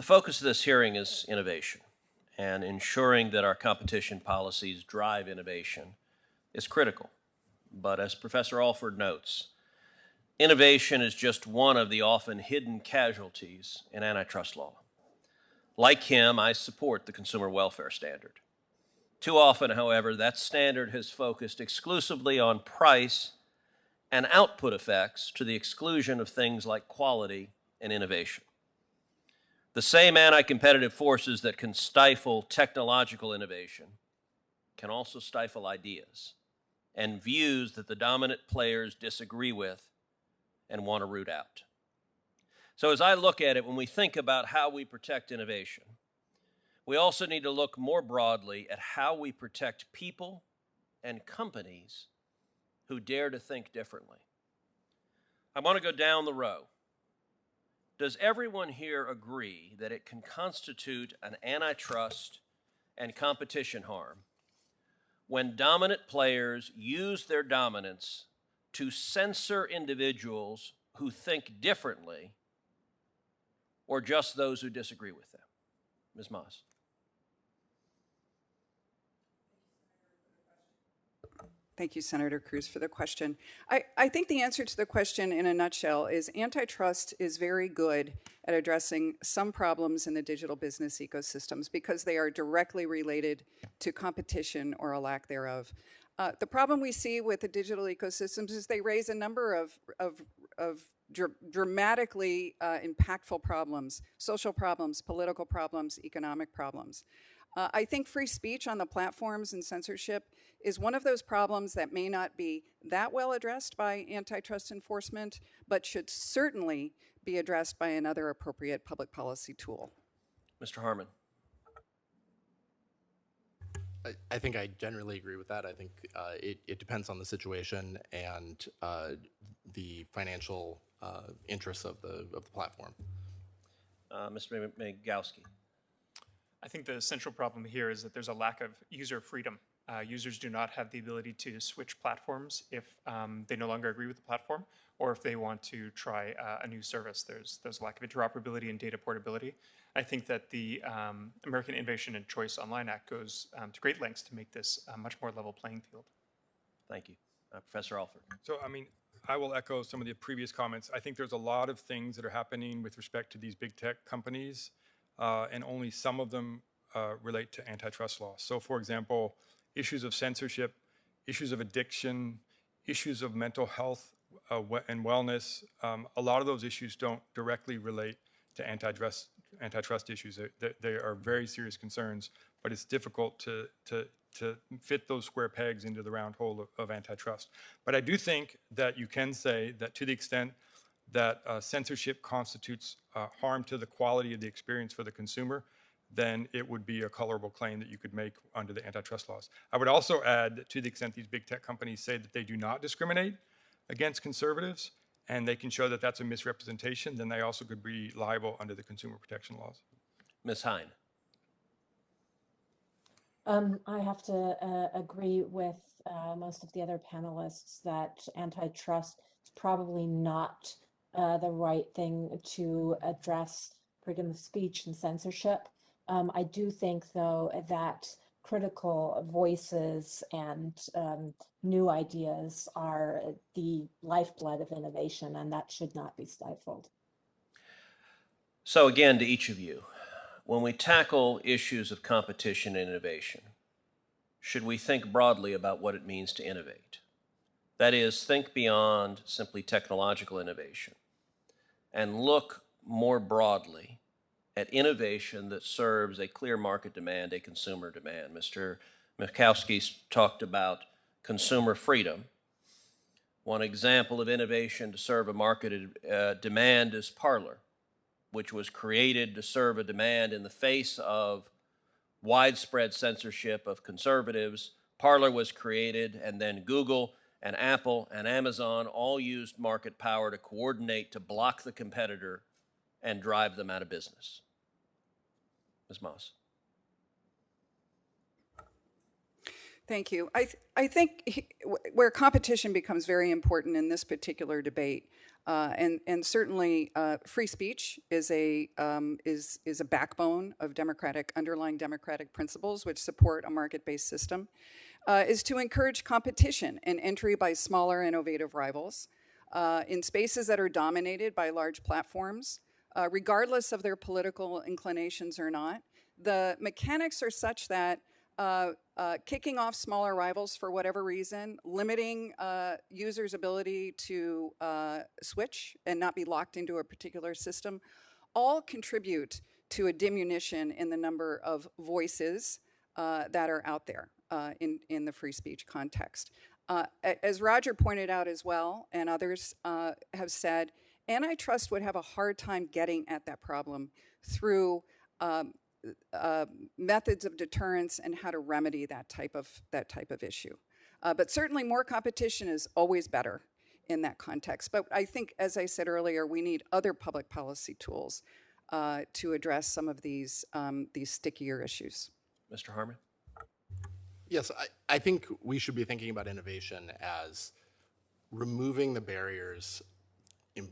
The focus of this hearing is innovation, and ensuring that our competition policies drive innovation is critical. But as Professor Alford notes, innovation is just one of the often hidden casualties in antitrust law. Like him, I support the consumer welfare standard. Too often, however, that standard has focused exclusively on price and output effects to the exclusion of things like quality and innovation. The same anti-competitive forces that can stifle technological innovation can also stifle ideas and views that the dominant players disagree with and want to root out. So as I look at it, when we think about how we protect innovation, we also need to look more broadly at how we protect people and companies who dare to think differently. I want to go down the row. Does everyone here agree that it can constitute an antitrust and competition harm when dominant players use their dominance to censor individuals who think differently or just those who disagree with them? Ms. Moss. Thank you, Senator Cruz, for the question. I think the answer to the question in a nutshell is antitrust is very good at addressing some problems in the digital business ecosystems because they are directly related to competition or a lack thereof. The problem we see with the digital ecosystems is they raise a number of dramatically impactful problems, social problems, political problems, economic problems. I think free speech on the platforms and censorship is one of those problems that may not be that well addressed by antitrust enforcement, but should certainly be addressed by another appropriate public policy tool. Mr. Harmon. I think I generally agree with that. I think it depends on the situation and the financial interests of the platform. Mr. Megowski. I think the central problem here is that there's a lack of user freedom. Users do not have the ability to switch platforms if they no longer agree with the platform or if they want to try a new service. There's a lack of interoperability and data portability. I think that the American Innovation and Choice Online Act goes to great lengths to make this a much more level playing field. Thank you. Professor Alford. So, I will echo some of the previous comments. I think there's a lot of things that are happening with respect to these big tech companies, and only some of them relate to antitrust law. So, for example, issues of censorship, issues of addiction, issues of mental health and wellness, a lot of those issues don't directly relate to antitrust issues. They are very serious concerns, but it's difficult to fit those square pegs into the round hole of antitrust. But I do think that you can say that to the extent that censorship constitutes harm to the quality of the experience for the consumer, then it would be a colorable claim that you could make under the antitrust laws. I would also add that to the extent these big tech companies say that they do not discriminate against conservatives, and they can show that that's a misrepresentation, then they also could be liable under the consumer protection laws. Ms. Hine. I have to agree with most of the other panelists that antitrust is probably not the right thing to address freedom of speech and censorship. I do think, though, that critical voices and new ideas are the lifeblood of innovation, and that should not be stifled. So again, to each of you, when we tackle issues of competition and innovation, should we think broadly about what it means to innovate? That is, think beyond simply technological innovation and look more broadly at innovation that serves a clear market demand, a consumer demand. Mr. Mikowski talked about consumer freedom. One example of innovation to serve a market demand is Parler, which was created to serve a demand in the face of widespread censorship of conservatives. Parler was created, and then Google and Apple and Amazon all used market power to coordinate to block the competitor and drive them out of business. Ms. Moss. Thank you. I think where competition becomes very important in this particular debate And certainly free speech is a backbone of underlying democratic principles which support a market-based system, is to encourage competition and entry by smaller innovative rivals in spaces that are dominated by large platforms, regardless of their political inclinations or not. The mechanics are such that kicking off smaller rivals for whatever reason, limiting users' ability to switch and not be locked into a particular system, all contribute to a diminution in the number of voices that are out there in the free speech context. As Roger pointed out as well, and others have said, antitrust would have a hard time getting at that problem through methods of deterrence and how to remedy that type of issue. But certainly more competition is always better in that context. But I think, as I said earlier, we need other public policy tools to address some of these stickier issues. Mr. Harmon? Yes, I think we should be thinking about innovation as removing the barriers,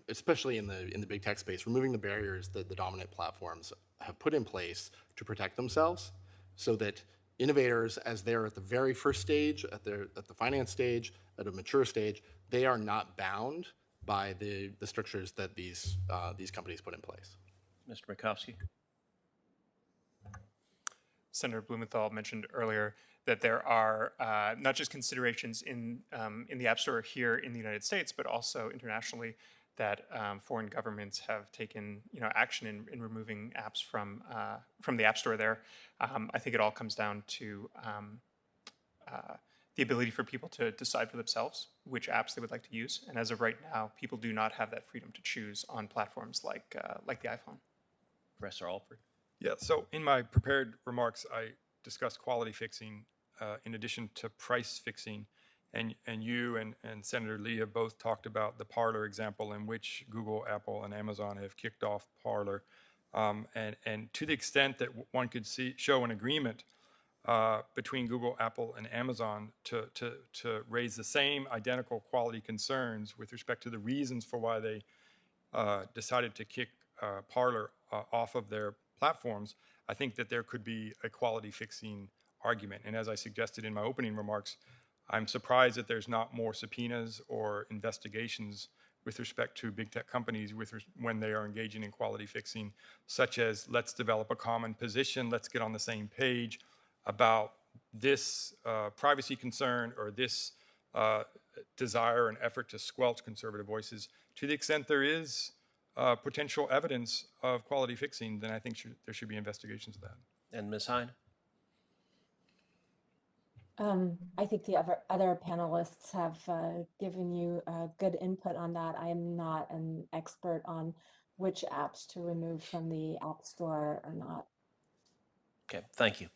especially in the big tech space, removing the barriers that the dominant platforms have put in place to protect themselves, so that innovators, as they're at the very first stage, at the finance stage, at a mature stage, they are not bound by the strictures that these companies put in place. Mr. Murkowski? Senator Blumenthal mentioned earlier that there are not just considerations in the App Store here in the United States, but also internationally, that foreign governments have taken action in removing apps from the App Store there. I think it all comes down to the ability for people to decide for themselves which apps they would like to use. And as of right now, people do not have that freedom to choose on platforms like the iPhone. Professor Alford? Yeah, so in my prepared remarks, I discussed quality fixing in addition to price fixing. And you and Senator Lee have both talked about the Parler example in which Google, Apple, and Amazon have kicked off Parler. And to the extent that one could show an agreement between Google, Apple, and Amazon to raise the same identical quality concerns with respect to the reasons for why they decided to kick Parler off of their platforms, I think that there could be a quality fixing argument. And as I suggested in my opening remarks, I'm surprised that there's not more subpoenas or investigations with respect to big tech companies when they are engaging in quality fixing, such as let's develop a common position, let's get on the same page about this privacy concern or this desire and effort to squelch conservative voices. To the extent there is potential evidence of quality fixing, then I think there should be investigations of that. And Ms. Hine? I think the other panelists have given you good input on that. I am not an expert on which apps to remove from the App Store or not. Okay, thank you.